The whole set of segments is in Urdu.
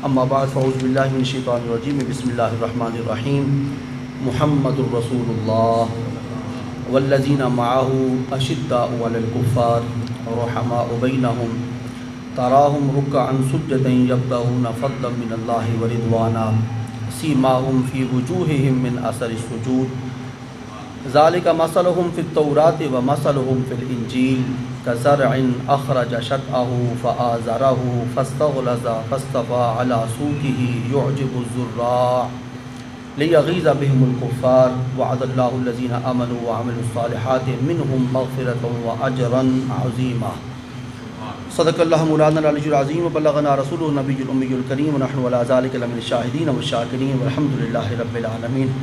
اما بعد فاعوذ باللہ من الشیطان الرجیم بسم اللہ الرحمن الرحیم محمد الرسول اللہ والذین معه اشداء علی الکفار رحماء بینہم تراہم رکعا سجدا یبتغون فضلا من اللہ ورضوانا سیماہم فی وجوہہم من اثر السجود ذالک مثلہم فی التوراۃ ومثلہم فی الانجیل کزرع اخرج شطأہ فآزرہ فاستغلظ فاستوى علی سوقہ یعجب الزراع لیغیظ بہم الکفار وعد اللہ الذین آمنوا وعملوا الصالحات منہم مغفرۃ واجرا عظیما صدق اللہ مولانا العلی العظیم وبلغنا رسولہ النبی الأمی الکریم ونحن علی ذلک لمن الشاہدین والشاکرین والحمد للہ رب العالمین۔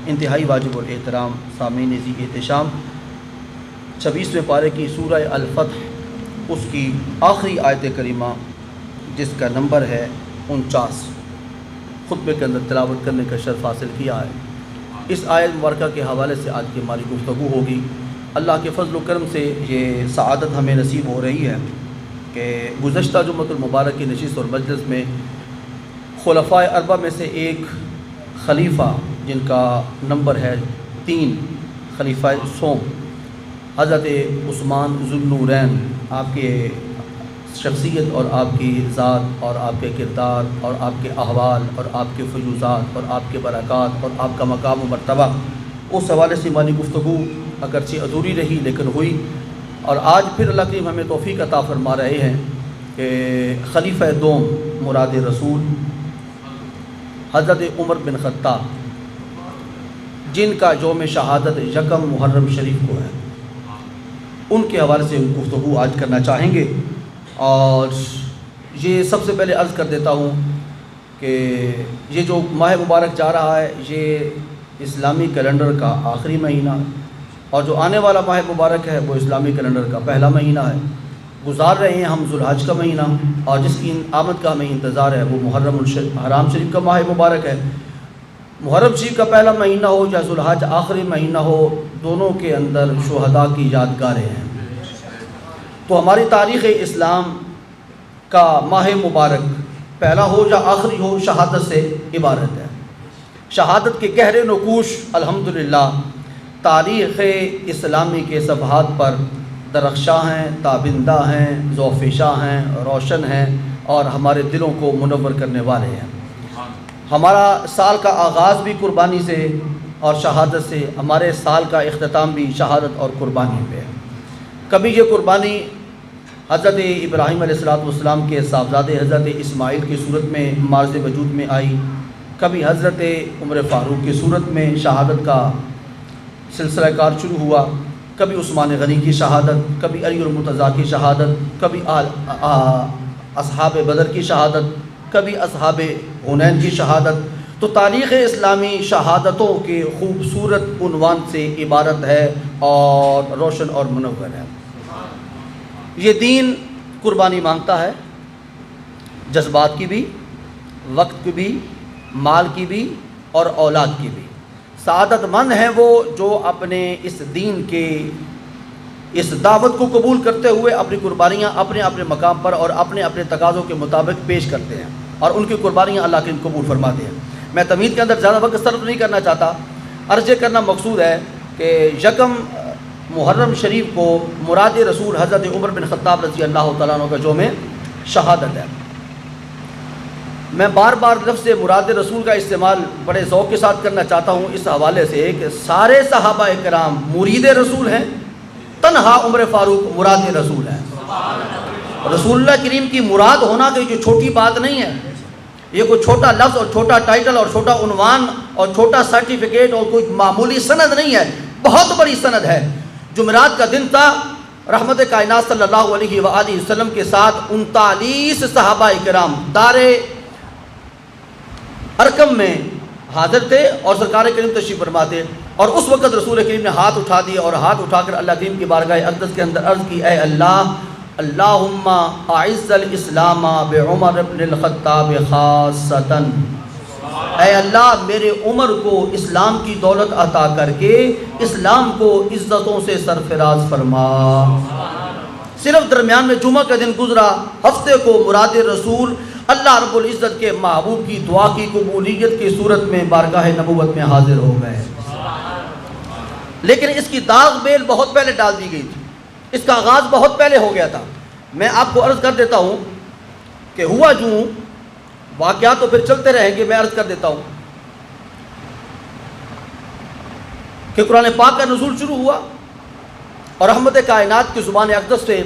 انتہائی واجب الاحترام سامعین ذی احتشام 26ویں پارے کی سورہ الفتح اس کی آخری آیت کریمہ جس کا نمبر ہے 49 خطبے کے اندر تلاوت کرنے کا شرف حاصل کیا ہے۔ اس آیت مبارکہ کے حوالے سے آج کی ہماری گفتگو ہوگی۔ اللہ کے فضل و کرم سے یہ سعادت ہمیں نصیب ہو رہی ہے کہ گزشتہ جمعۃ المبارک کی نشست اور مجلس میں خلفائے اربعہ میں سے ایک خلیفہ جن کا نمبر ہے 3 خلیفہ سوم حضرت عثمان ذو النورین، آپ کے شخصیت اور آپ کی ذات اور آپ کے کردار اور آپ کے احوال اور آپ کے فیوزات اور آپ کے برکات اور آپ کا مقام و مرتبہ، اس حوالے سے ہماری گفتگو اگرچہ ادھوری رہی لیکن ہوئی، اور آج پھر اللہ کریم ہمیں توفیق عطا فرما رہے ہیں کہ خلیفہ دوم مراد رسول حضرت عمر بن خطاب جن کا یوم شہادت 1 محرم شریف کو ہے، ان کے حوالے سے گفتگو آج کرنا چاہیں گے۔ اور یہ سب سے پہلے عرض کر دیتا ہوں کہ یہ جو ماہ مبارک جا رہا ہے یہ اسلامی کیلنڈر کا آخری مہینہ ہے، اور جو آنے والا ماہ مبارک ہے وہ اسلامی کیلنڈر کا پہلا مہینہ ہے۔ گزار رہے ہیں ہم ذو الحج کا مہینہ، اور جس کی آمد کا ہمیں انتظار ہے وہ محرم الحرام شریف کا ماہ مبارک ہے۔ محرم شریف کا پہلا مہینہ ہو یا ذو الحج آخری مہینہ ہو، دونوں کے اندر شہداء کی یادگاریں ہیں۔ تو ہماری تاریخ اسلام کا ماہ مبارک پہلا ہو یا آخری ہو، شہادت سے عبارت ہے۔ شہادت کے گہرے نقوش الحمدللہ تاریخ اسلامی کے صفحات پر درخشاں ہیں، تابندہ ہیں، ذوفشاں ہیں، روشن ہیں، اور ہمارے دلوں کو منور کرنے والے ہیں۔ ہمارا سال کا آغاز بھی قربانی سے اور شہادت سے، ہمارے سال کا اختتام بھی شہادت اور قربانی پہ ہے۔ کبھی یہ قربانی حضرت ابراہیم علیہ السلام کے صاحبزادے حضرت اسماعیل کی صورت میں مارز وجود میں آئی، کبھی حضرت عمر فاروق کی صورت میں شہادت کا سلسلہ کار شروع ہوا، کبھی عثمان غنی کی شہادت، کبھی علی المرتضیٰ کی شہادت، کبھی اصحاب بدر کی شہادت، کبھی اصحاب حنین کی شہادت۔ تو تاریخ اسلامی شہادتوں کے خوبصورت عنوان سے عبارت ہے اور روشن اور منور ہے۔ یہ دین قربانی مانگتا ہے، جذبات کی بھی، وقت کی بھی، مال کی بھی اور اولاد کی بھی۔ سعادت مند ہیں وہ جو اپنے اس دین کے اس دعوت کو قبول کرتے ہوئے اپنی قربانیاں اپنے اپنے مقام پر اور اپنے اپنے تقاضوں کے مطابق پیش کرتے ہیں، اور ان کی قربانیاں اللہ کے قبول فرماتے ہیں۔ میں تمہید کے اندر زیادہ وقت صرف نہیں کرنا چاہتا، عرض کرنا مقصود ہے کہ 1 محرم شریف کو مراد رسول حضرت عمر بن خطاب رضی اللہ تعالیٰ عنہ کا یوم شہادت ہے۔ میں بار بار لفظ مراد رسول کا استعمال بڑے ذوق کے ساتھ کرنا چاہتا ہوں اس حوالے سے کہ سارے صحابہ کرام مرید رسول ہیں، تنہا عمر فاروق مراد رسول ہیں۔ رسول اللہ کریم کی مراد ہونا کہ جو چھوٹی بات نہیں ہے، یہ کوئی چھوٹا لفظ اور چھوٹا ٹائٹل اور چھوٹا عنوان اور چھوٹا سرٹیفکیٹ اور کوئی معمولی سند نہیں ہے، بہت بڑی سند ہے۔ جمعرات کا دن تھا، رحمت کائنات صلی اللہ علیہ وآلہ وسلم کے ساتھ 39 صحابہ کرام دار ارقم میں حاضر تھے اور سرکار کریم تشریف فرما تھے، اور اس وقت رسول کریم نے ہاتھ اٹھا دیا اور ہاتھ اٹھا کر اللہ کریم کی بارگاہ اقدس کے اندر عرض کی، اے اللہ، اللہم اعز الاسلام بعمر بن الخطاب خاصتاً، اے اللہ میرے عمر کو اسلام کی دولت عطا کر کے اسلام کو عزتوں سے سرفراز فرما۔ صرف درمیان میں جمعہ کا دن گزرا، ہفتے کو مراد رسول اللہ رب العزت کے محبوب کی دعا کی قبولیت کی صورت میں بارگاہ نبوت میں حاضر ہو گئے۔ لیکن اس کی داغ بیل بہت پہلے ڈال دی گئی تھی، اس کا آغاز بہت پہلے ہو گیا تھا۔ میں آپ کو عرض کر دیتا ہوں کہ ہوا جو واقعات تو پھر چلتے رہیں گے، میں عرض کر دیتا ہوں کہ قرآن پاک کا نزول شروع ہوا اور رحمت کائنات کی زبان اقدس سے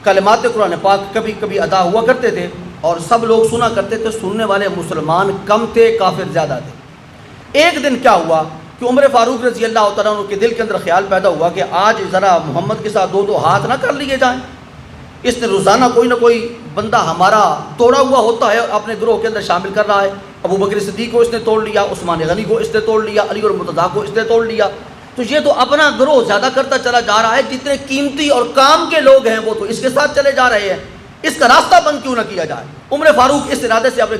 کلمات قرآن پاک کبھی کبھی ادا ہوا کرتے تھے اور سب لوگ سنا کرتے تھے۔ سننے والے مسلمان کم تھے، کافر زیادہ تھے۔ ایک دن کیا ہوا کہ عمر فاروق رضی اللہ تعالیٰ عنہ کے دل کے اندر خیال پیدا ہوا کہ آج ذرا محمد کے ساتھ دو ہاتھ نہ کر لیے جائیں۔ اس نے روزانہ کوئی نہ کوئی بندہ ہمارا توڑا ہوا ہوتا ہے اور اپنے گروہ کے اندر شامل کر رہا ہے۔ ابو بکر صدیق کو اس نے توڑ لیا، عثمان غنی کو اس نے توڑ لیا، علی اور مرتضیٰ کو اس نے توڑ لیا۔ تو یہ تو اپنا گروہ زیادہ کرتا چلا جا رہا ہے، جتنے قیمتی اور کام کے لوگ ہیں وہ تو اس کے ساتھ چلے جا رہے ہیں، اس کا راستہ بند کیوں نہ کیا جائے۔ عمر فاروق اس ارادے سے اپنے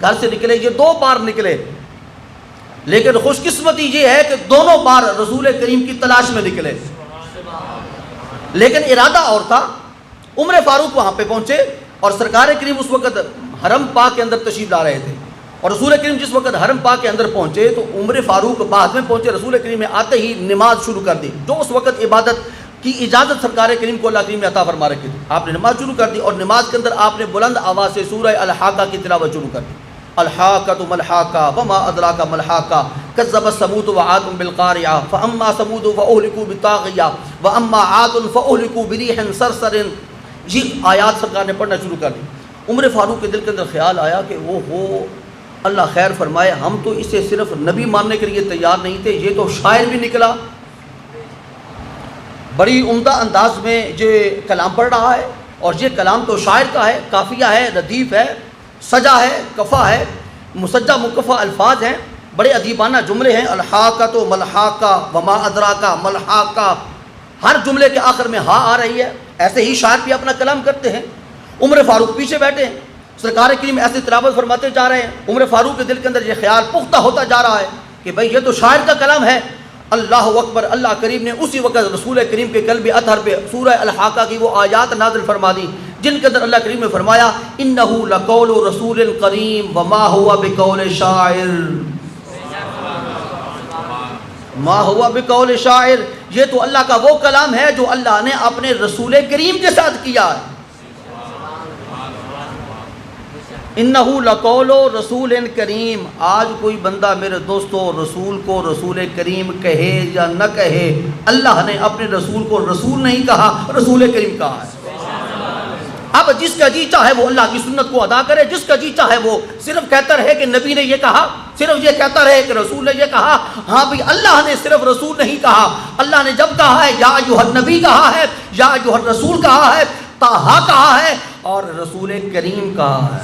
گھر سے نکلے۔ یہ 2 بار نکلے، لیکن خوش قسمتی یہ ہے کہ دونوں بار رسول کریم کی تلاش میں نکلے، لیکن ارادہ اور تھا۔ عمر فاروق وہاں پہ پہنچے اور سرکار کریم اس وقت حرم پاک کے اندر تشریف لا رہے تھے، اور رسول کریم جس وقت حرم پاک کے اندر پہنچے تو عمر فاروق بعد میں پہنچے۔ رسول کریم نے آتے ہی نماز شروع کر دی، جو اس وقت عبادت کی اجازت سرکار کریم کو اللہ کریم نے عطا فرما رکھی تھی۔ آپ نے نماز شروع کر دی اور نماز کے اندر آپ نے بلند آواز سے سورہ الحاقہ کی تلاوت شروع کر دی۔ الحاقۃ ما الحاقہ وما ادراک ما الحاقہ کذبت ثمود وعاد بالقارعہ فاما ثمود فاہلکوا بالطاغیہ واما عاد فاہلکوا بريح صرصر۔ یہ آیات سرکار نے پڑھنا شروع کر دی۔ عمر فاروق کے دل کے اندر خیال آیا کہ وہ ہو اللہ خیر فرمائے، ہم تو اسے صرف نبی ماننے کے لیے تیار نہیں تھے، یہ تو شاعر بھی نکلا۔ بڑی عمدہ انداز میں یہ کلام پڑھ رہا ہے، اور یہ کلام تو شاعر کا ہے، قافیہ ہے، ردیف ہے، سجا ہے، کفا ہے، مسجع مکفہ الفاظ ہیں، بڑے ادیبانہ جملے ہیں۔ الحاقۃ ملحاقہ وما ادراک ملحاقہ، ہر جملے کے آخر میں ہا آ رہی ہے۔ ایسے ہی شاعر بھی اپنا کلام کرتے ہیں۔ عمر فاروق پیچھے بیٹھے ہیں، سرکار کریم ایسی تلاوت فرماتے جا رہے ہیں۔ عمر فاروق کے دل کے اندر یہ خیال پختہ ہوتا جا رہا ہے کہ بھئی یہ تو شاعر کا کلام ہے۔ اللہ اکبر، اللہ کریم نے اسی وقت رسول کریم کے قلب اطہر پہ سورہ الحاقہ کی وہ آیات نازل فرما دی جن کے اندر اللہ کریم نے فرمایا انہ لقول رسول کریم وما ہوا بقول شاعر، ما ہوا بقول شاعر، یہ تو اللہ کا وہ کلام ہے جو اللہ نے اپنے رسول کریم کے ساتھ کیا ہے۔ انہو لقول رسول کریم، آج کوئی بندہ میرے دوستو رسول کو رسول کریم کہے یا نہ کہے، اللہ نے اپنے رسول کو رسول نہیں کہا، رسول کریم کہا ہے۔ اب جس کا جی چاہے وہ اللہ کی سنت کو ادا کرے، جس کا جی چاہے وہ صرف کہتا رہے کہ نبی نے یہ کہا، صرف یہ کہتا رہے کہ رسول نے یہ کہا۔ ہاں بھی اللہ نے صرف رسول نہیں کہا، اللہ نے جب کہا ہے یا ایھا النبی کہا ہے، یا ایھا الرسول کہا ہے، طٰہٰ کہا ہے اور رسول کریم کہا ہے۔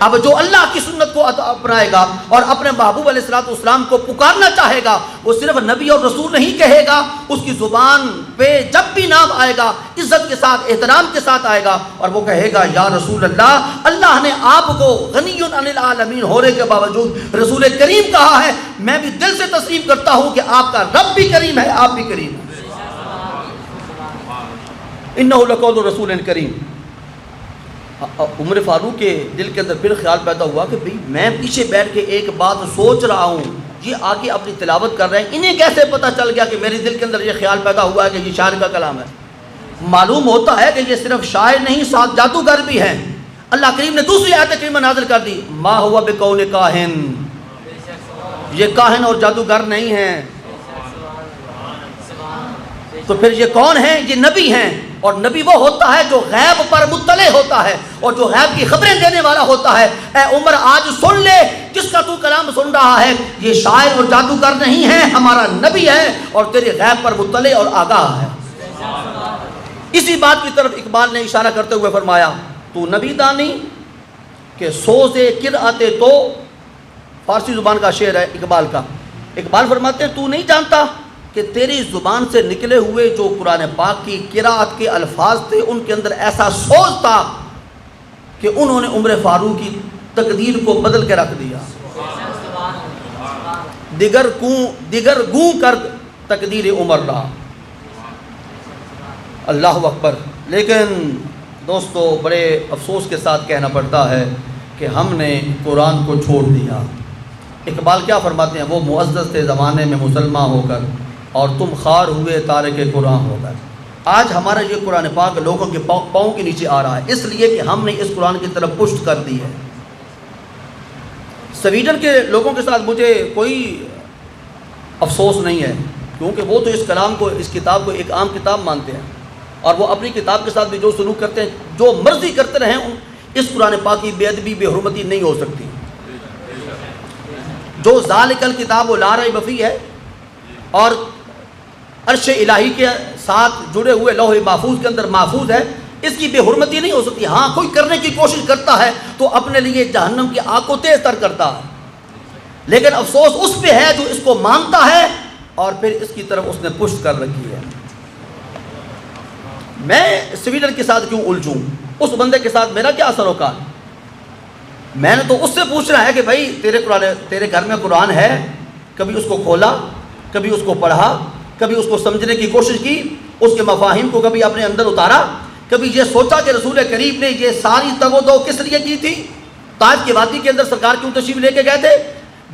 اب جو اللہ کی سنت کو اپنائے گا اور اپنے محبوب علیہ الصلوۃ والسلام کو پکارنا چاہے گا، وہ صرف نبی اور رسول نہیں کہے گا، اس کی زبان پہ جب بھی نام آئے گا عزت کے ساتھ احترام کے ساتھ آئے گا اور وہ کہے گا یا رسول اللہ۔ اللہ نے آپ کو غنی عن العالمین ہونے کے باوجود رسول کریم کہا ہے، میں بھی دل سے تسلیم کرتا ہوں کہ آپ کا رب بھی کریم ہے، آپ بھی کریم ہے۔ انہ لقول رسول کریم۔ عمر فاروق کے دل کے اندر پھر خیال پیدا ہوا کہ بھئی میں پیچھے بیٹھ کے ایک بات سوچ رہا ہوں، یہ آگے اپنی تلاوت کر رہے ہیں، انہیں کیسے پتہ چل گیا کہ میرے دل کے اندر یہ خیال پیدا ہوا ہے کہ یہ شاعر کا کلام ہے؟ معلوم ہوتا ہے کہ یہ صرف شاعر نہیں، ساتھ جادوگر بھی ہیں۔ اللہ کریم نے دوسری آیت کریمہ نازل کر دی، ما ہوا بقول کاہن، یہ کاہن اور جادوگر نہیں ہیں۔ تو پھر یہ کون ہیں؟ یہ نبی ہیں، اور نبی وہ ہوتا ہے جو غیب پر مطلع ہوتا ہے اور جو غیب کی خبریں دینے والا ہوتا ہے۔ اے عمر آج سن لے، جس کا تو کلام سن رہا ہے یہ شاعر اور جادوگر نہیں ہے، ہمارا نبی ہے اور تیرے غیب پر مطلع اور آگاہ ہے۔ اسی بات کی طرف اقبال نے اشارہ کرتے ہوئے فرمایا تو نبی دانی کہ سوز قرأت تو، فارسی زبان کا شعر ہے اقبال کا۔ اقبال فرماتے ہیں تو نہیں جانتا کہ تیری زبان سے نکلے ہوئے جو قرآن پاک کی قرأت کے الفاظ تھے ان کے اندر ایسا سوز تھا کہ انہوں نے عمر فاروق کی تقدیر کو بدل کے رکھ دیا۔ دیگر گوں کر تقدیر عمر رہا۔ اللہ اکبر۔ لیکن دوستو بڑے افسوس کے ساتھ کہنا پڑتا ہے کہ ہم نے قرآن کو چھوڑ دیا۔ اقبال کیا فرماتے ہیں؟ وہ معزز تھے زمانے میں مسلمان ہو کر، اور تم خوار ہوئے تارک قرآن ہو کر۔ آج ہمارا یہ قرآن پاک لوگوں کے پاؤں کے نیچے آ رہا ہے، اس لیے کہ ہم نے اس قرآن کی طرف پشت کر دی ہے۔ سویڈن کے لوگوں کے ساتھ مجھے کوئی افسوس نہیں ہے، کیونکہ وہ تو اس کلام کو، اس کتاب کو ایک عام کتاب مانتے ہیں، اور وہ اپنی کتاب کے ساتھ بھی جو سلوک کرتے ہیں، جو مرضی کرتے رہیں، اس قرآن پاک کی بے ادبی، بے حرمتی نہیں ہو سکتی۔ جو ذالک الکتاب لا ریب فیہ ہے اور عرش الہی کے ساتھ جڑے ہوئے لوح محفوظ کے اندر محفوظ ہے، اس کی بے حرمتی نہیں ہو سکتی۔ ہاں کوئی کرنے کی کوشش کرتا ہے تو اپنے لیے جہنم کی آگ کو تیز تر کرتا ہے، لیکن افسوس اس پہ ہے جو اس کو مانتا ہے اور پھر اس کی طرف اس نے پشت کر رکھی ہے۔ میں سویڈن کے ساتھ کیوں الجھوں؟ اس بندے کے ساتھ میرا کیا اثر ہوگا؟ میں نے تو اس سے پوچھنا ہے کہ بھائی تیرے گھر میں قرآن ہے؟ کبھی اس کو کھولا، کبھی اس کو پڑھا، کبھی اس کو سمجھنے کی کوشش کی، اس کے مفاہیم کو کبھی اپنے اندر اتارا، کبھی یہ سوچا کہ رسول کریم نے یہ ساری تگ و دو کس لیے کی تھی؟ طائف کی وادی کے اندر سرکار کیوں تشریف لے کے گئے تھے؟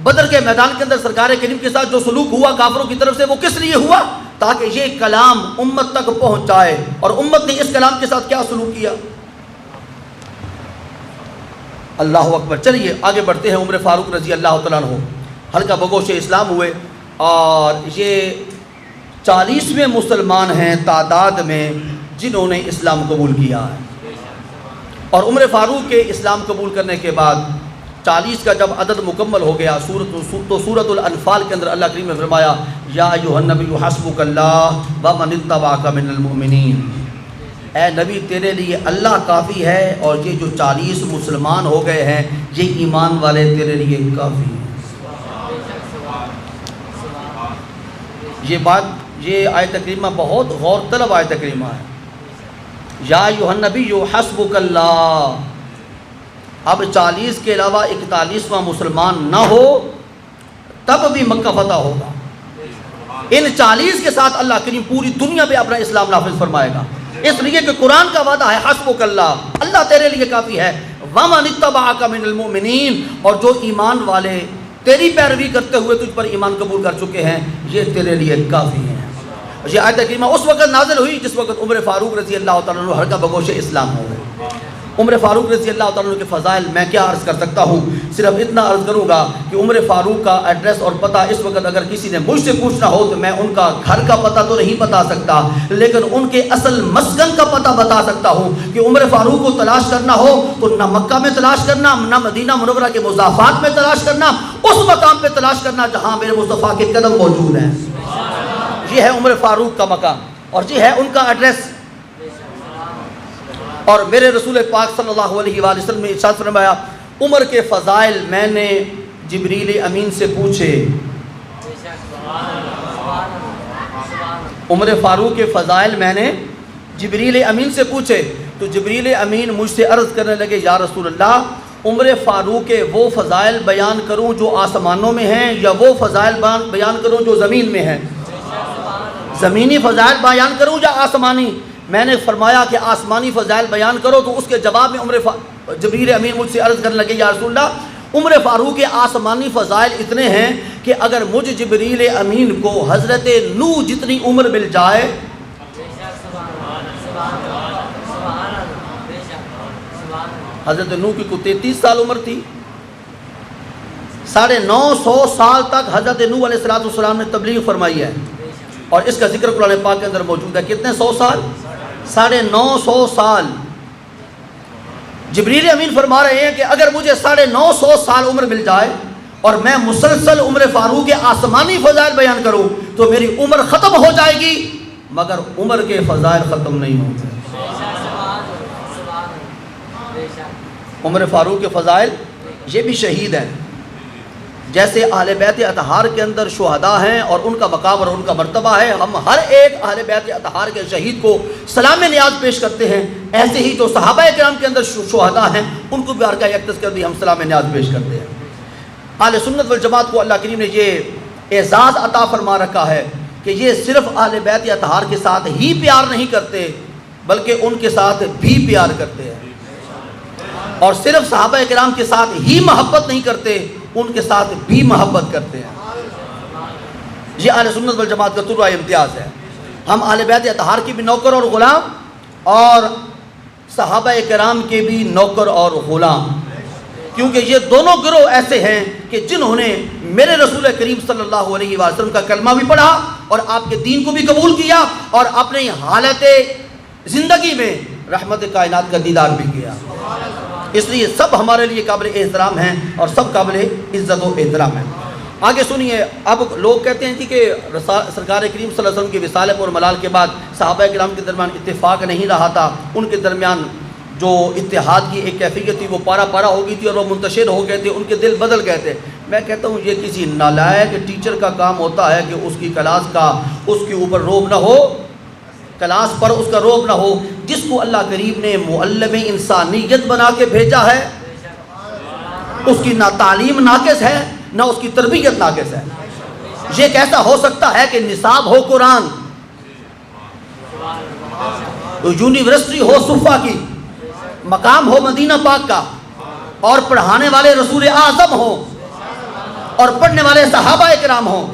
بدر کے میدان کے اندر سرکار کریم کے ساتھ جو سلوک ہوا کافروں کی طرف سے وہ کس لیے ہوا؟ تاکہ یہ کلام امت تک پہنچ جائے، اور امت نے اس کلام کے ساتھ کیا سلوک کیا؟ اللہ اکبر۔ چلیے آگے بڑھتے ہیں۔ عمر فاروق رضی اللہ تعالیٰ عنہ ہلکا بگوش اسلام ہوئے، اور یہ 40ویں مسلمان ہیں تعداد میں جنہوں نے اسلام قبول کیا ہے۔ اور عمر فاروق کے اسلام قبول کرنے کے بعد 40 کا جب عدد مکمل ہو گیا تو سورۃ الانفال کے اندر اللہ کریم نے فرمایا یا ایھا النبی حسبک اللہ ومن اتبعک من المؤمنین، اے نبی تیرے لیے اللہ کافی ہے، اور یہ جو 40 مسلمان ہو گئے ہیں یہ ایمان والے تیرے لیے کافی ہیں۔ یہ بات، یہ آیت کریمہ بہت غور طلب آیت کریمہ ہے۔ یا ایھا النبی حسبک اللہ، اب 40 کے علاوہ 41واں مسلمان نہ ہو تب بھی مکہ فتح ہوگا۔ ان 40 کے ساتھ اللہ کریم پوری دنیا پہ اپنا اسلام نافذ فرمائے گا، اس لیے کہ قرآن کا وعدہ ہے حسبک اللہ، اللہ تیرے لیے کافی ہے، ومن اتبعک من المؤمنین، اور جو ایمان والے تیری پیروی کرتے ہوئے تجھ پر ایمان قبول کر چکے ہیں یہ تیرے لیے کافی ہیں۔ یہ آیت کریمہ اس وقت نازل ہوئی جس وقت عمر فاروق رضی اللہ تعالیٰ عنہ ہلکا بگوش اسلام ہو گئے۔ عمر فاروق رضی اللہ تعالیٰ عنہ کے فضائل میں کیا عرض کر سکتا ہوں، صرف اتنا عرض کروں گا کہ عمر فاروق کا ایڈریس اور پتہ اس وقت اگر کسی نے مجھ سے پوچھنا ہو تو میں ان کا گھر کا پتہ تو نہیں بتا سکتا، لیکن ان کے اصل مسکن کا پتہ بتا سکتا ہوں کہ عمر فاروق کو تلاش کرنا ہو تو نہ مکہ میں تلاش کرنا، نہ مدینہ منورہ کے مضافات میں تلاش کرنا، اس مقام پہ تلاش کرنا جہاں میرے مصطفیٰ کے قدم موجود ہیں۔ یہ ہے عمر فاروق کا مقام، اور یہ ہے ان کا ایڈریس۔ اور میرے رسول پاک صلی اللہ علیہ وآلہ وسلم نے ارشاد فرمایا عمر کے فضائل میں نے جبریل امین سے پوچھے۔ عمر فاروق کے فضائل میں نے جبریل امین سے پوچھے، تو جبریل امین مجھ سے عرض کرنے لگے یا رسول اللہ، عمر فاروق کے وہ فضائل بیان کروں جو آسمانوں میں ہیں یا وہ فضائل بیان کروں جو زمین میں ہیں؟ زمینی فضائل بیان کروں یا آسمانی؟ میں نے فرمایا کہ آسمانی فضائل بیان کرو، تو اس کے جواب میں جبریل امین مجھ سے عرض کرنے لگے یا رسول اللہ، عمر فاروق کے آسمانی فضائل اتنے ہیں کہ اگر مجھ جبریل امین کو حضرت نوح جتنی عمر مل جائے، حضرت نوح کی کو 33 سال عمر تھی، 950 سال تک حضرت نوح علیہ السلام نے تبلیغ فرمائی ہے، اور اس کا ذکر قرآن پاک کے اندر موجود ہے۔ کتنے 100 سال؟ 950 سال۔ جبریل امین فرما رہے ہیں کہ اگر مجھے 950 سال عمر مل جائے اور میں مسلسل عمر فاروق کے آسمانی فضائل بیان کروں تو میری عمر ختم ہو جائے گی، مگر عمر کے فضائل ختم نہیں ہوں گے۔ عمر فاروق کے فضائل، یہ بھی شہید ہیں، جیسے اہل بیت اطہار کے اندر شہداء ہیں اور ان کا مقام اور ان کا مرتبہ ہے، ہم ہر ایک اہل بیت اطہار کے شہید کو سلام نیاز پیش کرتے ہیں، ایسے ہی جو صحابہ کرام کے اندر شہداء ہیں ان کو بھی عرقہ یکتس کر دی ہم سلام نیاز پیش کرتے ہیں۔ اہل سنت والجماعت کو اللہ کریم نے یہ اعزاز عطا فرما رکھا ہے کہ یہ صرف اہل بیت اطہار کے ساتھ ہی پیار نہیں کرتے بلکہ ان کے ساتھ بھی پیار کرتے ہیں، اور صرف صحابہ کرام کے ساتھ ہی محبت نہیں کرتے، ان کے ساتھ بھی محبت کرتے ہیں۔ یہ اہل سنت والجماعت کا طرح امتیاز ہے۔ ہم اہل بیت اطہار کی بھی نوکر اور غلام، اور صحابہ کرام کے بھی نوکر اور غلام، کیونکہ یہ دونوں گروہ ایسے ہیں کہ جنہوں نے میرے رسول کریم صلی اللہ علیہ وسلم کا کلمہ بھی پڑھا اور آپ کے دین کو بھی قبول کیا، اور اپنی حالت زندگی میں رحمت کائنات کا دیدار بھی کیا۔ اس لیے سب ہمارے لیے قابل احترام ہیں اور سب قابل عزت و احترام ہیں۔ آگے سنیے، اب لوگ کہتے ہیں جی کہ سرکار کریم صلی اللہ علیہ وسلم کے وصال پر ملال کے بعد صحابہ کرام کے درمیان اتفاق نہیں رہا تھا، ان کے درمیان جو اتحاد کی ایک کیفیت تھی وہ پارا پارا ہو گئی تھی اور وہ منتشر ہو گئے تھے، ان کے دل بدل گئے تھے۔ میں کہتا ہوں یہ کسی نالائق ٹیچر کا کام ہوتا ہے کہ اس کی کلاس کا اس کے اوپر روب نہ ہو، کلاس پر اس کا روب نہ ہو، جس کو اللہ کریم نے معلم انسانیت بنا کے بھیجا ہے، اس کی نہ تعلیم ناقص ہے نہ اس کی تربیت ناقص ہے۔ یہ کیسا ہو سکتا ہے کہ نصاب ہو قرآن، یونیورسٹی ہو صفا کی، مقام ہو مدینہ پاک کا، اور پڑھانے والے رسول اعظم ہوں اور پڑھنے والے صحابہ کرام ہوں،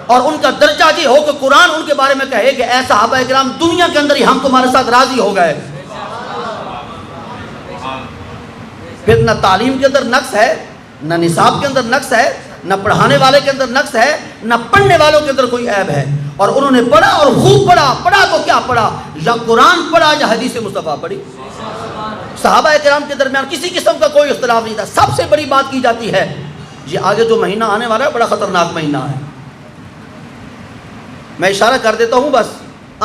اور ان کا درجہ یہ ہو کہ قرآن ان کے بارے میں کہے کہ اے صحابہ کرام دنیا کے اندر ہی ہم تمہارے ساتھ راضی ہو گئے۔ پھر نہ تعلیم کے اندر نقص ہے، نہ نصاب کے اندر نقص ہے، نہ پڑھانے والے کے اندر نقص ہے، نہ پڑھنے والوں کے اندر کوئی عیب ہے، اور انہوں نے پڑھا اور خوب پڑھا۔ پڑھا تو کیا پڑھا؟ یا قرآن پڑھا یا حدیث مصطفیٰ پڑھی۔ صحابہ کرام کے درمیان کسی قسم کا کوئی اختلاف نہیں تھا۔ سب سے بڑی بات کی جاتی ہے، یہ آگے جو مہینہ آنے والا ہے بڑا خطرناک مہینہ ہے، میں اشارہ کر دیتا ہوں بس،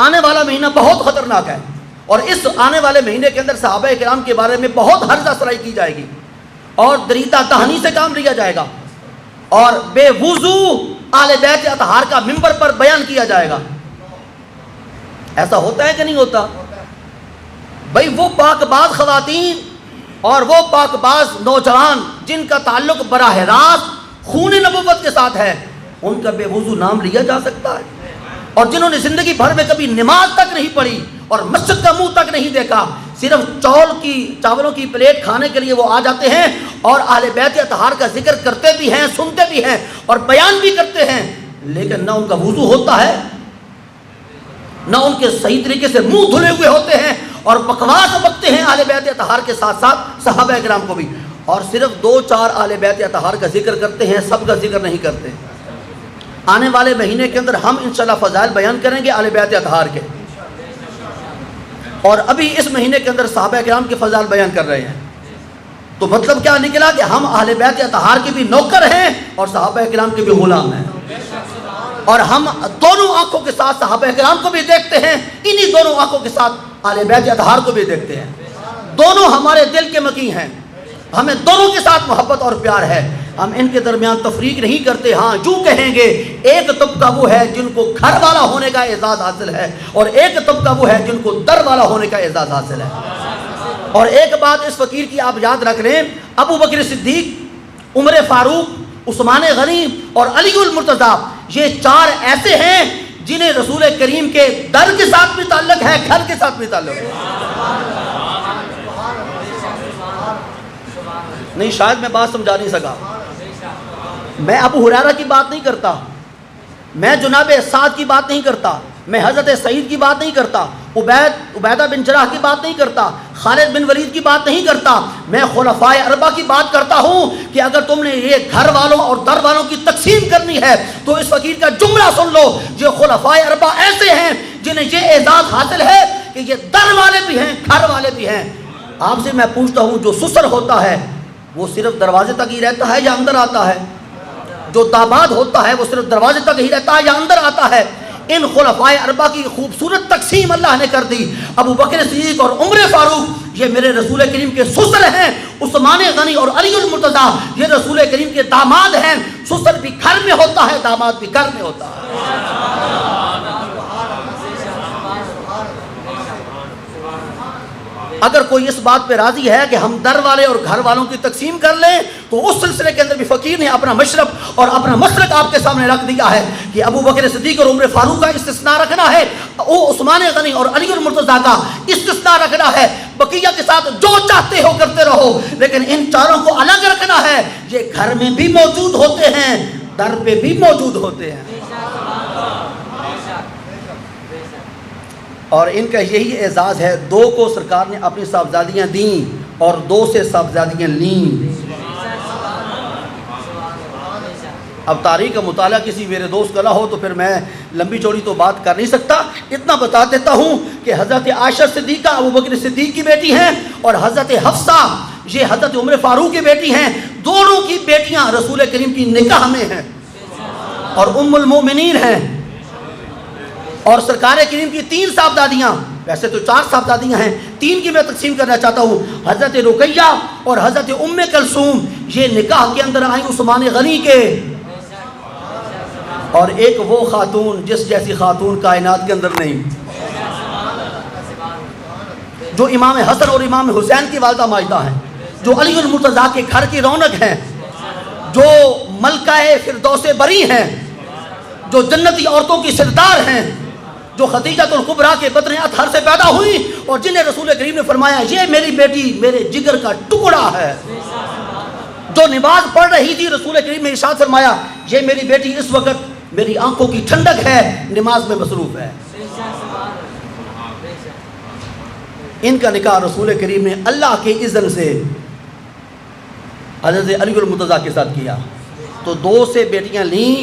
آنے والا مہینہ بہت خطرناک ہے، اور اس آنے والے مہینے کے اندر صحابہ کرام کے بارے میں بہت ہرزہ سرائی کی جائے گی، اور دریدہ کہانی سے کام لیا جائے گا، اور بے وضو اہل بیت اطہار کا منبر پر بیان کیا جائے گا۔ ایسا ہوتا ہے کہ نہیں ہوتا؟ بھئی وہ پاک باز خواتین اور وہ پاک باز نوجوان جن کا تعلق براہ راست خون نبوت کے ساتھ ہے، ان کا بے وضو نام لیا جا سکتا ہے؟ اور جنہوں نے زندگی بھر میں کبھی نماز تک نہیں پڑھی اور مسجد کا منہ تک نہیں دیکھا، صرف چاولوں کی پلیٹ کھانے کے لیے وہ آ جاتے ہیں اور اہل بیت اطہار کا ذکر کرتے بھی ہیں، سنتے بھی ہیں اور بیان بھی کرتے ہیں، لیکن نہ ان کا وضو ہوتا ہے، نہ ان کے صحیح طریقے سے منہ دھلے ہوئے ہوتے ہیں، اور بکواس بکتے ہیں اہل بیت اطہار کے ساتھ ساتھ صحابہ کرام کو بھی، اور صرف 2-4 اہل بیت اطہار کا ذکر کرتے ہیں، سب کا ذکر نہیں کرتے۔ آنے والے مہینے کے اندر ہم انشاءاللہ فضائل بیان کریں گے اہل بیت اطہار کے، اور ابھی اس مہینے کے اندر صحابہ کرام کے فضائل بیان کر رہے ہیں، تو مطلب کیا نکلا کہ ہم اہل بیت اطہار کے بھی نوکر ہیں اور صحابہ کرام کے بھی غلام ہیں، اور ہم دونوں آنکھوں کے ساتھ صحابہ کرام کو بھی دیکھتے ہیں، انہی دونوں آنکھوں کے ساتھ اہل بیت اطہار کو بھی دیکھتے ہیں۔ دونوں ہمارے دل کے مکی ہیں، ہمیں دونوں کے ساتھ محبت اور پیار ہے، ہم ان کے درمیان تفریق نہیں کرتے۔ ہاں جو کہیں گے ایک طبقہ وہ ہے جن کو گھر والا ہونے کا اعزاز حاصل ہے، اور ایک طبقہ وہ ہے جن کو در والا ہونے کا اعزاز حاصل ہے۔ اور ایک بات اس فقیر کی آپ یاد رکھ لیں، ابو بکر صدیق، عمر فاروق، عثمان غنی اور علی المرتضیٰ، یہ 4 ایسے ہیں جنہیں رسول کریم کے در کے ساتھ بھی تعلق ہے، گھر کے ساتھ بھی تعلق ہے۔ نہیں شاید میں بات سمجھا نہیں سکا۔ میں ابو ہریرہ کی بات نہیں کرتا، میں جناب سعد کی بات نہیں کرتا، میں حضرت سعید کی بات نہیں کرتا، عبیدہ بن جراح کی بات نہیں کرتا، خالد بن ولید کی بات نہیں کرتا، میں خلفائے اربعہ کی بات کرتا ہوں کہ اگر تم نے یہ گھر والوں اور در والوں کی تقسیم کرنی ہے تو اس فقیر کا جملہ سن لو، یہ خلفائے اربعہ ایسے ہیں جنہیں یہ اعزاز حاصل ہے کہ یہ در والے بھی ہیں، گھر والے بھی ہیں۔ آپ سے میں پوچھتا ہوں، جو سسر ہوتا ہے وہ صرف دروازے تک ہی رہتا ہے یا اندر آتا ہے؟ جو داماد ہوتا ہے وہ صرف دروازے تک ہی رہتا ہے یا اندر آتا ہے؟ ان خلفائے اربعہ کی خوبصورت تقسیم اللہ نے کر دی۔ ابو بکر صدیق اور عمر فاروق یہ میرے رسول کریم کے سسر ہیں، عثمان غنی اور علی المرتضیٰ یہ رسول کریم کے داماد ہیں۔ سسر بھی گھر میں ہوتا ہے، داماد بھی گھر میں ہوتا ہے۔ اگر کوئی اس بات پہ راضی ہے کہ ہم در والے اور گھر والوں کی تقسیم کر لیں تو اس سلسلے کے اندر بھی فقیر نے اپنا مشرب اور اپنا مسلک آپ کے سامنے رکھ دیا ہے کہ ابو بکر صدیق اور عمر فاروق کا استثناء رکھنا ہے، وہ عثمان غنی اور علی المرتضیٰ کا استثناء رکھنا ہے، بقیہ کے ساتھ جو چاہتے ہو کرتے رہو، لیکن ان چاروں کو الگ رکھنا ہے۔ یہ گھر میں بھی موجود ہوتے ہیں، در پہ بھی موجود ہوتے ہیں، اور ان کا یہی اعزاز ہے۔ 2 کو سرکار نے اپنی صاحبزادیاں دیں اور 2 سے صاحبزادیاں لیں۔ اب تاریخ کا مطالعہ کسی میرے دوست کا نہ ہو تو پھر میں لمبی چوڑی تو بات کر نہیں سکتا، اتنا بتا دیتا ہوں کہ حضرت عائشہ صدیقہ ابو بکر صدیق کی بیٹی ہیں اور حضرت حفصہ یہ حضرت عمر فاروق کی بیٹی ہیں، دونوں کی بیٹیاں رسول کریم کی نکاح میں ہیں اور ام المومنین ہیں، اور سرکار کریم کی 3 صاحبزادیاں، ویسے تو 4 صاحبزادیاں ہیں، 3 کی میں تقسیم کرنا چاہتا ہوں۔ حضرت رقیہ اور حضرت ام کلثوم یہ نکاح کے اندر آئیں عثمان غنی کے، اور ایک وہ خاتون جس جیسی خاتون کائنات کے اندر نہیں، جو امام حسن اور امام حسین کی والدہ ماجدہ ہیں، جو علی المرتضیٰ کے گھر کی رونق ہیں، جو ملکہ فردوس بری ہیں، جو جنتی عورتوں کی سردار ہیں، جو خدیجہ الکبریٰ کے بطن اطہر سے پیدا ہوئی اور جنہیں رسول کریم نے فرمایا یہ میری بیٹی میرے جگر کا ٹکڑا ہے، جو نماز پڑھ رہی تھی رسول کریم نے ارشاد فرمایا یہ میری بیٹی اس وقت میری آنکھوں کی ٹھنڈک ہے، نماز میں مصروف ہے۔ ان کا نکاح رسول کریم نے اللہ کے اذن سے حضرت علی المرتضیٰ کے ساتھ کیا، تو 2 سے بیٹیاں لیں،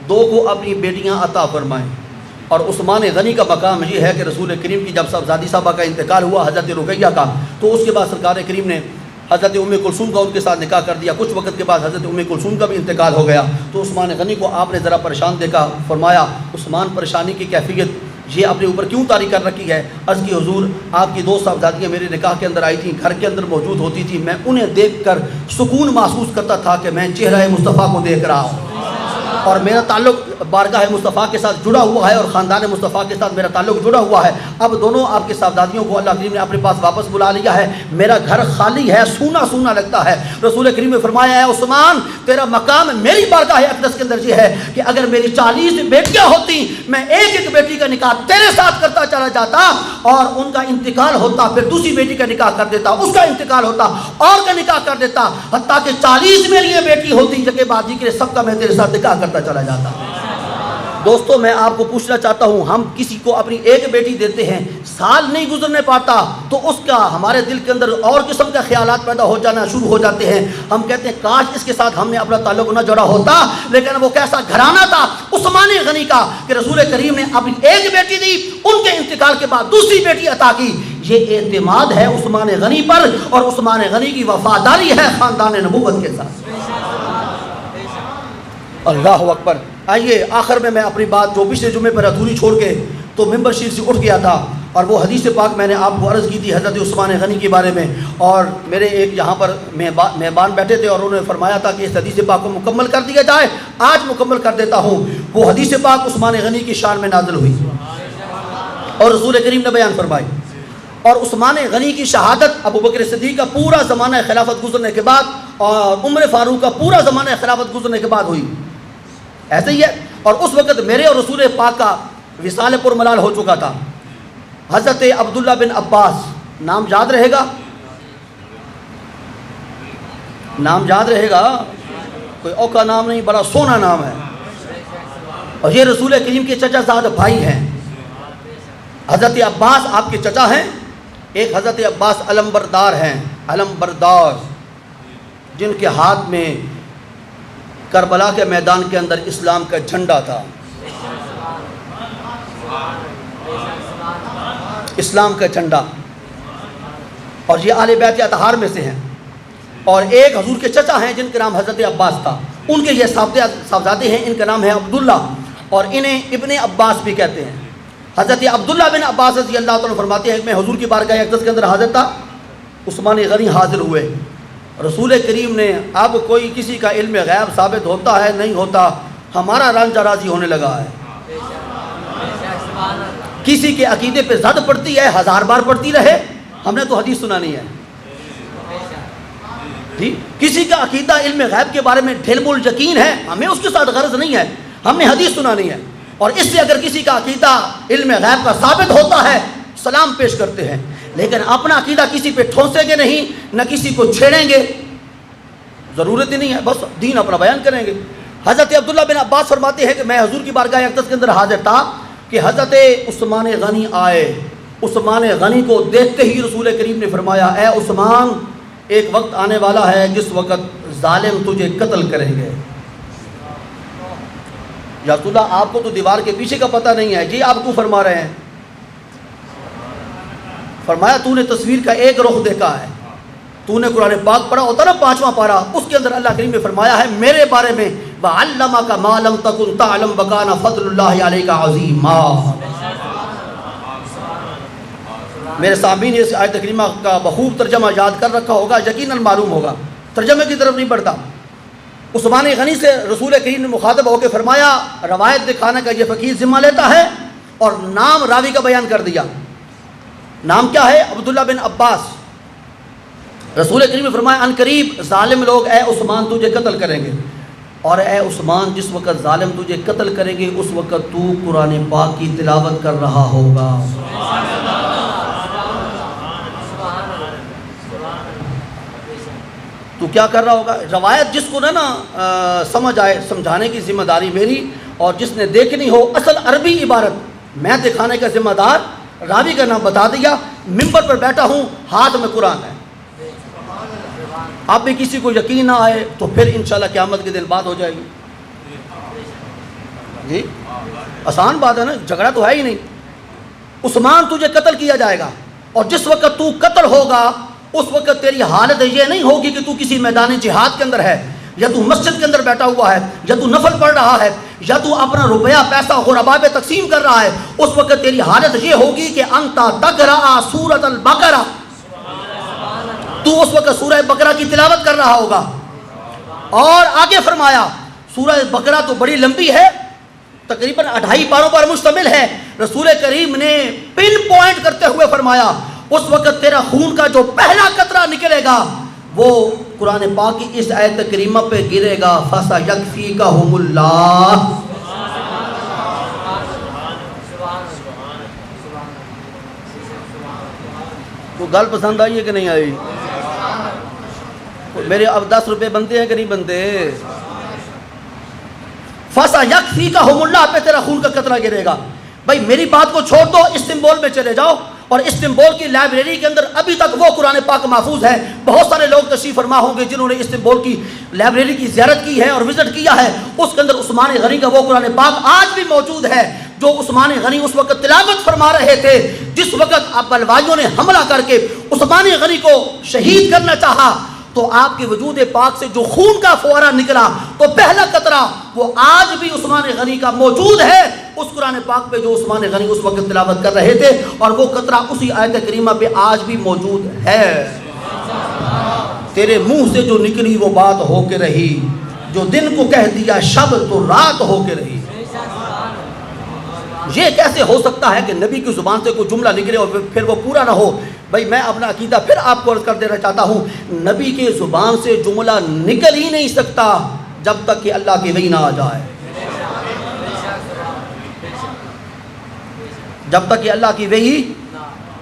2 کو اپنی بیٹیاں عطا فرمائیں۔ اور عثمان غنی کا مقام یہ ہے کہ رسول کریم کی جب صاحبزادی صاحبہ کا انتقال ہوا حضرت رقیہ کا، تو اس کے بعد سرکار کریم نے حضرت ام کلثوم کا ان کے ساتھ نکاح کر دیا۔ کچھ وقت کے بعد حضرت ام کلثوم کا بھی انتقال ہو گیا، تو عثمان غنی کو آپ نے ذرا پریشان دیکھا، فرمایا عثمان پریشانی کی کیفیت یہ اپنے اوپر کیوں طاری کر رکھی ہے؟ عرض کی حضور آپ کی 2 صاحبزادیاں میرے نکاح کے اندر آئی تھیں، گھر کے اندر موجود ہوتی تھیں، میں انہیں دیکھ کر سکون محسوس کرتا تھا کہ میں چہرہ مصطفیٰ کو دیکھ رہا ہوں، اور میرا تعلق بارگاہ مصطفیٰ کے ساتھ جڑا ہوا ہے اور خاندان مصطفیٰ کے ساتھ میرا تعلق جڑا ہوا ہے۔ اب دونوں آپ کی صاحبزادیوں کو اللہ کریم نے اپنے پاس واپس بلا لیا ہے، میرا گھر خالی ہے، سونا سونا لگتا ہے۔ رسول کریم نے فرمایا ہے عثمان تیرا مقام میری بارگاہ اقدس کے اندر یہ ہے کہ اگر میری 40 بیٹیاں ہوتی میں ایک ایک بیٹی کا نکاح تیرے ساتھ کرتا چلا جاتا، اور ان کا انتقال ہوتا پھر دوسری بیٹی کا نکاح کر دیتا، اس کا انتقال ہوتا اور کا نکاح کر دیتا، حتیٰ کہ 40 میری بیٹی ہوتی جگہ بازی کے سب کا میں تیرے ساتھ نکاح کرتا چلا جاتا۔ دوستو میں آپ کو پوچھنا چاہتا ہوں، ہم کسی کو اپنی ایک بیٹی دیتے ہیں، سال نہیں گزرنے پاتا تو اس کا ہمارے دل کے اندر اور قسم کے خیالات پیدا ہو جانا شروع ہو جاتے ہیں، ہم کہتے ہیں کاش اس کے ساتھ ہم نے اپنا تعلق نہ جوڑا ہوتا۔ لیکن وہ کیسا گھرانہ تھا عثمان غنی کا کہ رسول کریم نے اپنی ایک بیٹی دی، ان کے انتقال کے بعد دوسری بیٹی عطا کی۔ یہ اعتماد ہے عثمان غنی پر، اور عثمان غنی کی وفاداری ہے خاندان نبوت کے ساتھ۔ اللہ اکبر۔ آئیے آخر میں اپنی بات جو پچھلے جمعے پر ادھوری چھوڑ کے تو ممبر شریف سے اٹھ گیا تھا، اور وہ حدیث پاک میں نے آپ کو عرض کی تھی حضرت عثمان غنی کے بارے میں، اور میرے ایک یہاں پر مہمان بیٹھے تھے اور انہوں نے فرمایا تھا کہ اس حدیث پاک کو مکمل کر دیا جائے، آج مکمل کر دیتا ہوں۔ وہ حدیث پاک عثمان غنی کی شان میں نازل ہوئی اور رسول کریم نے بیان فرمائی، اور عثمان غنی کی شہادت ابو بکر صدیق کا پورا زمانہ خلافت گزرنے کے بعد اور عمر فاروق کا پورا زمانہ خلافت گزرنے کے بعد ہوئی، ایسے ہی ہے۔ اور اس وقت میرے اور رسول پاک کا وصال پر ملال ہو چکا تھا۔ حضرت عبداللہ بن عباس، نام یاد رہے گا؟ نام یاد رہے گا؟ کوئی اوکھا نام نہیں، بڑا سونا نام ہے، اور یہ رسول کریم کے چچا زاد بھائی ہیں۔ حضرت عباس آپ کے چچا ہیں، ایک حضرت عباس علمبردار ہیں، علمبردار، جن کے ہاتھ میں کربلا کے میدان کے اندر اسلام کا جھنڈا تھا، اسلام کا جھنڈا، اور یہ اہل بیت اطہار میں سے ہیں۔ اور ایک حضور کے چچا ہیں جن کا نام حضرت عباس تھا، ان کے یہ صاحبزادے ہیں، ان کا نام ہے عبداللہ، اور انہیں ابن عباس بھی کہتے ہیں۔ حضرت عبداللہ بن عباس رضی اللہ تعالیٰ فرماتے ہیں کہ میں حضور کی بارگاہ اقدس کے اندر حاضر تھا، عثمان غنی حاضر ہوئے، رسول کریم نے، اب کوئی کسی کا علم غیب ثابت ہوتا ہے نہیں ہوتا، ہمارا رنجہ راضی ہونے لگا ہے، کسی کے عقیدے پہ زد پڑتی ہے 1000 بار پڑتی رہے، ہم نے تو حدیث سنانی ہے. ٹھیک, کسی کا عقیدہ علم غیب کے بارے میں ڈھل مل یقین ہے, ہمیں اس کے ساتھ غرض نہیں ہے, ہم نے حدیث سنانی ہے. اور اس سے اگر کسی کا عقیدہ علم غیب کا ثابت ہوتا ہے سلام پیش کرتے ہیں, لیکن اپنا عقیدہ کسی پہ ٹھونسیں گے نہیں, نہ کسی کو چھیڑیں گے, ضرورت ہی نہیں ہے, بس دین اپنا بیان کریں گے. حضرت عبداللہ بن عباس فرماتے ہیں کہ میں حضور کی بارگاہ اقدس کے اندر حاضر تھا کہ حضرت عثمان غنی آئے. عثمان غنی کو دیکھتے ہی رسول کریم نے فرمایا, اے عثمان, ایک وقت آنے والا ہے جس وقت ظالم تجھے قتل کریں گے. یا رسول اللہ, آپ کو تو دیوار کے پیچھے کا پتہ نہیں ہے, جی آپ کیوں فرما رہے ہیں؟ فرمایا تو نے تصویر کا ایک رخ دیکھا ہے, تو نے قرآن پاک پڑھا ہوتا نا 5واں پارہ, اس کے اندر اللہ کریم نے فرمایا ہے میرے بارے میں, وَعَلَّمَكَ مَا لَمْ تَكُنْ تَعْلَمْ وَكَانَ فَضْلُ اللَّهِ عَلَيْكَ عَظِيمًا. میرے سامعین اس آیت کریمہ کا بخوب ترجمہ یاد کر رکھا ہوگا, یقیناً معلوم ہوگا, ترجمے کی طرف نہیں بڑھتا. عثمان غنی سے رسول کریم نے مخاطب ہو کے فرمایا, روایت دکھانے کا یہ فقیر ذمہ لیتا ہے, اور نام راوی کا بیان کر دیا. نام کیا ہے؟ عبداللہ بن عباس. رسول کریم نے فرمایا ان قریب ظالم لوگ اے عثمان تجھے قتل کریں گے, اور اے عثمان جس وقت ظالم تجھے قتل کریں گے اس وقت تو قرآن پاک کی تلاوت کر رہا ہوگا. تو کیا کر رہا ہوگا؟ روایت جس کو نا سمجھ آئے سمجھانے کی ذمہ داری میری, اور جس نے دیکھنی ہو اصل عربی عبارت میں دکھانے کا ذمہ دار, راوی کا نام بتا دیا, ممبر پر بیٹھا ہوں, ہاتھ میں قرآن ہے. اب بھی کسی کو یقین نہ آئے تو پھر انشاءاللہ قیامت کے دن بات ہو جائے گی. جی آسان بات ہے نا, جھگڑا تو ہے ہی نہیں. عثمان تجھے قتل کیا جائے گا, اور جس وقت تو قتل ہوگا اس وقت تیری حالت یہ نہیں ہوگی کہ تو کسی میدان جہاد کے اندر ہے, یا تو مسجد کے اندر بیٹھا ہوا ہے, یا تو نفل پڑھ رہا ہے, یا تو اپنا روپیہ پیسہ غرباء پہ تقسیم کر رہا ہے. اس وقت تیری حالت یہ ہوگی کہ انتا تقرأ سورۃ البقرہ, تو اس وقت سورہ بقرہ کی تلاوت کر رہا ہوگا. اور آگے فرمایا سورہ بقرہ تو بڑی لمبی ہے, تقریباً 2.5 پاروں پر مشتمل ہے. رسول کریم نے پن پوائنٹ کرتے ہوئے فرمایا اس وقت تیرا خون کا جو پہلا قطرہ نکلے گا وہ قرآن پاک کی اس آیت کریمہ پہ گرے گا, فَسَيَكْفِيكَهُمُ اللَّهُ. تو گل پسند آئی ہے کہ نہیں آئی؟ میرے اب 10 روپے بنتے ہیں کہ نہیں بنتے؟ فَسَيَكْفِيكَهُمُ اللَّهُ پہ تیرا خون کا قطرہ گرے گا. بھائی میری بات کو چھوڑ دو, استنبول میں چلے جاؤ, اور استنبول کی لائبریری کے اندر ابھی تک وہ قرآن پاک محفوظ ہے. بہت سارے لوگ تشریف فرما ہوں گے جنہوں نے استنبول کی لائبریری کی زیارت کی ہے اور وزٹ کیا ہے. اس کے اندر عثمان غنی کا وہ قرآن پاک آج بھی موجود ہے جو عثمان غنی اس وقت تلاوت فرما رہے تھے جس وقت اب بلوائیوں نے حملہ کر کے عثمان غنی کو شہید کرنا چاہا. تو آپ کے وجود پاک سے جو خون کا فوارہ نکلا تو پہلا قطرہ وہ آج بھی عثمان غنی کا موجود ہے اس قرآن پاک پہ جو عثمان غنی اس وقت تلاوت کر رہے تھے, اور وہ قطرہ اسی آیت کریمہ پہ آج بھی موجود ہے. تیرے منہ سے جو نکلی وہ بات ہو کے رہی, جو دن کو کہہ دیا شب تو رات ہو کے رہی. یہ کیسے ہو سکتا ہے کہ نبی کی زبان سے کوئی جملہ نکلے اور پھر وہ پورا نہ ہو؟ بھائی میں اپنا عقیدہ پھر آپ کو عرض کر دینا چاہتا ہوں, نبی کی زبان سے جملہ نکل ہی نہیں سکتا جب تک کہ اللہ کی وحی نہ آ جائے, جب تک کہ اللہ کی وحی.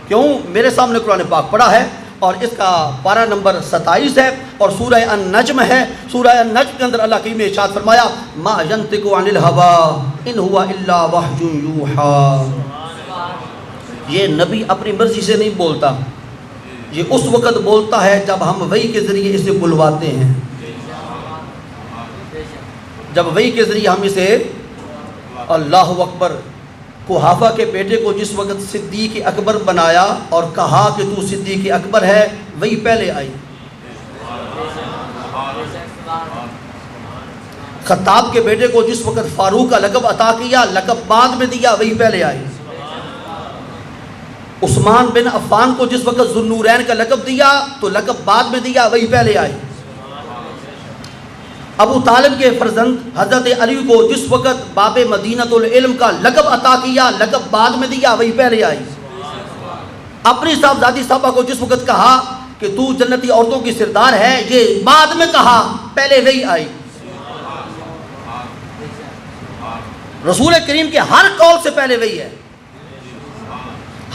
کیوں؟ میرے سامنے قرآن پاک پڑھا ہے اور اس کا پارہ نمبر 27 ہے اور سورہ النجم ہے. سورہ النجم کے اندر اللہ کریم نے ارشاد فرمایا ما ینطق عن الہوی ان ہوا الا وحی یوحی. یہ نبی اپنی مرضی سے نہیں بولتا, یہ اس وقت بولتا ہے جب ہم وحی کے ذریعے اسے بلواتے ہیں, جب وحی کے ذریعے ہم اسے اللہ اکبر. قحافہ کے بیٹے کو جس وقت صدیق اکبر بنایا اور کہا کہ تو صدیق اکبر ہے, وہی پہلے آئی. خطاب کے بیٹے کو جس وقت فاروق کا لقب عطا کیا, لقب بعد میں دیا, وہی پہلے آئی. عثمان بن عفان کو جس وقت ذو النورین کا لقب دیا تو لقب بعد میں دیا, وہی پہلے آئی. ابو طالب کے فرزند حضرت علی کو جس وقت باب مدینۃ العلم کا لقب عطا کیا, لقب بعد میں دیا, وہی پہلے آئی. اپنی صاحبزادی صاحبہ کو جس وقت کہا کہ تو جنتی عورتوں کی سردار ہے، یہ بعد میں کہا، پہلے وہی آئی۔ رسول کریم کے ہر قول سے پہلے وہی ہے،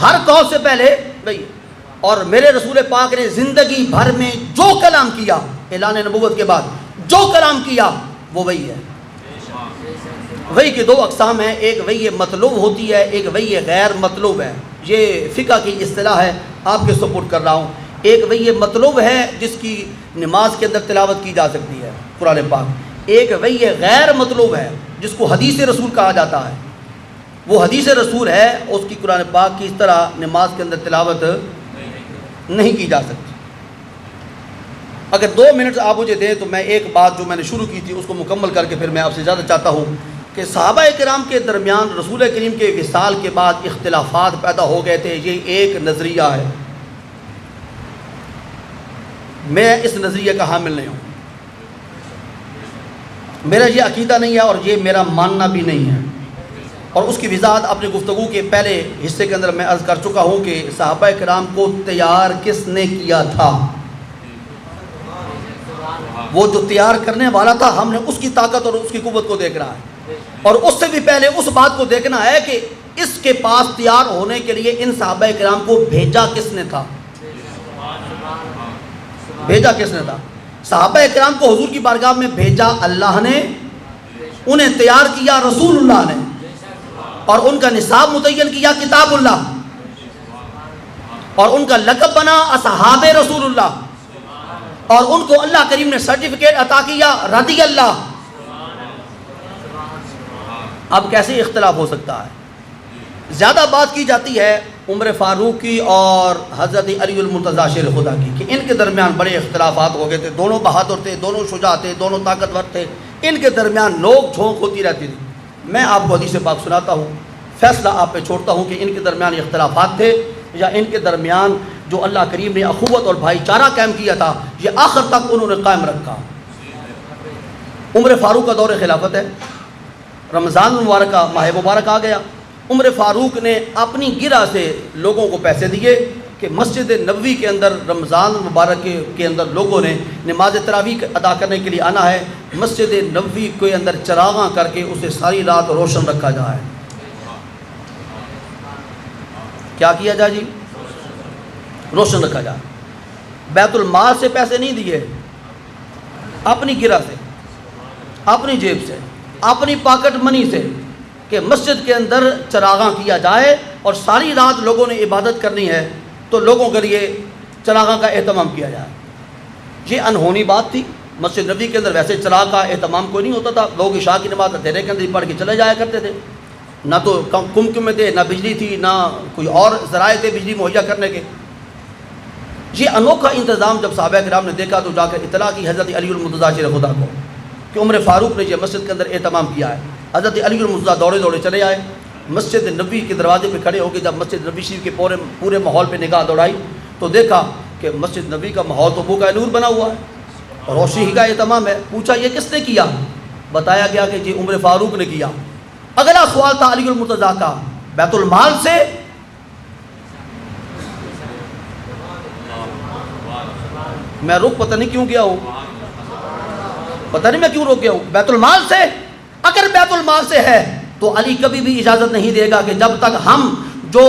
ہر قول سے پہلے وہی ہے۔ اور میرے رسول پاک نے زندگی بھر میں جو کلام کیا اعلان نبوت کے بعد، جو کلام کیا وہ وہی ہے۔ وہی کے دو اقسام ہیں، ایک وہی مطلوب ہوتی ہے، ایک وہی غیر مطلوب ہے۔ یہ فقہ کی اصطلاح ہے، آپ کے سپورٹ کر رہا ہوں۔ ایک وہی مطلوب ہے جس کی نماز کے اندر تلاوت کی جا سکتی ہے قرآن پاک، ایک وہی غیر مطلوب ہے جس کو حدیث رسول کہا جاتا ہے۔ وہ حدیث رسول ہے، اس کی قرآن پاک کی اس طرح نماز کے اندر تلاوت نہیں کی جا سکتی۔ اگر 2 منٹ آپ مجھے دیں تو میں ایک بات جو میں نے شروع کی تھی اس کو مکمل کر کے پھر میں آپ سے زیادہ چاہتا ہوں کہ صحابہ کرام کے درمیان رسول کریم کے وصال کے بعد اختلافات پیدا ہو گئے تھے، یہ ایک نظریہ ہے، میں اس نظریے کا حامل نہیں ہوں، میرا یہ عقیدہ نہیں ہے اور یہ میرا ماننا بھی نہیں ہے، اور اس کی وضاحت اپنی گفتگو کے پہلے حصے کے اندر میں عرض کر چکا ہوں کہ صحابہ کرام کو تیار کس نے کیا تھا؟ وہ جو تیار کرنے والا تھا، ہم نے اس کی طاقت اور اس کی قوت کو دیکھ رہا ہے، اور اس سے بھی پہلے اس بات کو دیکھنا ہے کہ اس کے پاس تیار ہونے کے لیے ان صحابہ کرام کو بھیجا کس نے تھا؟ بھیجا کس نے تھا؟ صحابہ کرام کو حضور کی بارگاہ میں بھیجا اللہ نے، انہیں تیار کیا رسول اللہ نے، اور ان کا نصاب متعین کیا کتاب اللہ، اور ان کا لقب بنا اصحاب رسول اللہ، اور ان کو اللہ کریم نے سرٹیفکیٹ عطا کیا رضی اللہ۔ اب کیسے اختلاف ہو سکتا ہے؟ زیادہ بات کی جاتی ہے عمر فاروق کی اور حضرت علی المرتضیٰ شیر خدا کی کہ ان کے درمیان بڑے اختلافات ہو گئے تھے، دونوں بہادر تھے، دونوں شجاع تھے، دونوں طاقتور تھے، ان کے درمیان نوک جھونک ہوتی رہتی تھی۔ میں آپ کو حدیث پاک سناتا ہوں، فیصلہ آپ پہ چھوڑتا ہوں کہ ان کے درمیان اختلافات تھے یا ان کے درمیان جو اللہ کریم نے اخوت اور بھائی چارہ قائم کیا تھا یہ آخر تک انہوں نے قائم رکھا۔ عمر فاروق کا دور خلافت ہے، رمضان مبارک کا ماہ مبارک آ گیا، عمر فاروق نے اپنی گرہ سے لوگوں کو پیسے دیے کہ مسجد نبوی کے اندر رمضان مبارک کے اندر لوگوں نے نماز تراویح ادا کرنے کے لیے آنا ہے، مسجد نبوی کے اندر چراغاں کر کے اسے ساری رات روشن رکھا جائے۔ کیا کیا جائے جی؟ روشن رکھا جائے۔ بیت المال سے پیسے نہیں دیے، اپنی گرہ سے، اپنی جیب سے، اپنی پاکٹ منی سے، کہ مسجد کے اندر چراغاں کیا جائے اور ساری رات لوگوں نے عبادت کرنی ہے تو لوگوں کے لیے چراغاں کا اہتمام کیا جائے۔ یہ انہونی بات تھی، مسجد نبوی کے اندر ویسے چراغ کا اہتمام کوئی نہیں ہوتا تھا، لوگ عشاء کی نماز اندھیرے کے اندر ہی پڑھ کے چلے جایا کرتے تھے، نہ تو کمکمے تھے، نہ بجلی تھی، نہ کوئی اور ذرائع تھے بجلی مہیا کرنے کے۔ یہ انوکھا انتظام جب صحابہ کرام نے دیکھا تو جا کر اطلاع کی حضرت علی المرتضیٰ شیر خدا کو کہ عمر فاروق نے یہ مسجد کے اندر اہتمام کیا ہے۔ حضرت علی المرتضیٰ دوڑے دوڑے چلے آئے، مسجد نبوی کے دروازے پہ کھڑے ہو کے جب مسجد نبوی شریف کے پورے ماحول پہ نگاہ دوڑائی تو دیکھا کہ مسجد نبوی کا ماحول تو بو کا نور بنا ہوا ہے، روشنی کا اہتمام ہے۔ پوچھا یہ کس نے کیا؟ بتایا گیا کہ یہ عمر فاروق نے کیا۔ اگلا سوال تھا علی المرتضیٰ کا، بیت المال سے؟ میں رک پتہ نہیں کیوں گیا ہوں، پتہ نہیں میں کیوں رک گیا ہوں۔ بیت المال سے؟ اگر بیت المال سے ہے تو علی کبھی بھی اجازت نہیں دے گا کہ جب تک ہم جو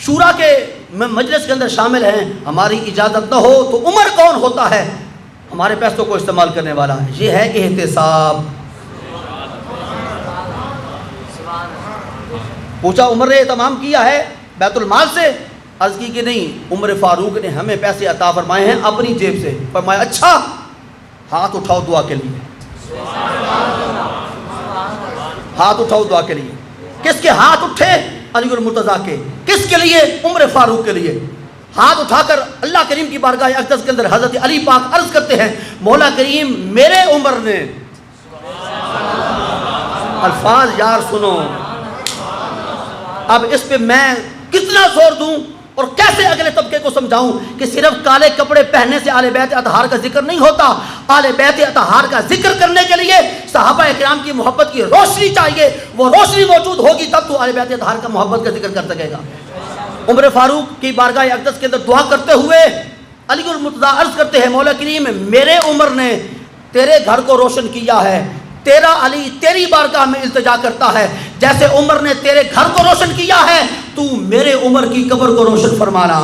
شورا کے مجلس کے اندر شامل ہیں ہماری اجازت نہ ہو تو عمر کون ہوتا ہے ہمارے پیسوں کو استعمال کرنے والا؟ یہ ہے احتساب۔ پوچھا عمر نے اہتمام کیا ہے بیت المال سے؟ عرض کی کہ نہیں، عمر فاروق نے ہمیں پیسے عطا فرمائے ہیں اپنی جیب سے۔ فرمایا اچھا، ہاتھ اٹھاؤ دعا کے لیے، ہاتھ اٹھاؤ دعا کے لیے۔ کس کے ہاتھ اٹھے؟ علی المرتضیٰ کے۔ کس کے لیے؟ عمر فاروق کے لیے۔ ہاتھ اٹھا کر اللہ کریم کی بارگاہ اقدس کے اندر حضرت علی پاک عرض کرتے ہیں مولا کریم میرے عمر نے، الفاظ یار سنو، اب اس پہ میں کتنا زور دوں اور کیسے اگلے طبقے کو سمجھاؤں کہ صرف کالے کپڑے پہننے سے آل بیت اطہار کا ذکر نہیں ہوتا، آل بیت اطہار کا ذکر کرنے کے لیے صحابہ اکرام کی محبت کی روشنی چاہیے، وہ روشنی موجود ہوگی تب تو آل بیت اطہار کا محبت کا ذکر کر سکے گا۔ عمر فاروق کی بارگاہ اقدس کے اندر دعا کرتے ہوئے علی المرتضیٰ عرض کرتے ہیں مولا کریم میرے عمر نے تیرے گھر کو روشن کیا ہے، تیرا علی تیری بارگاہ میں التجا کرتا ہے، جیسے عمر نے تیرے گھر کو روشن کیا ہے تو میرے عمر کی قبر کو روشن فرمانا۔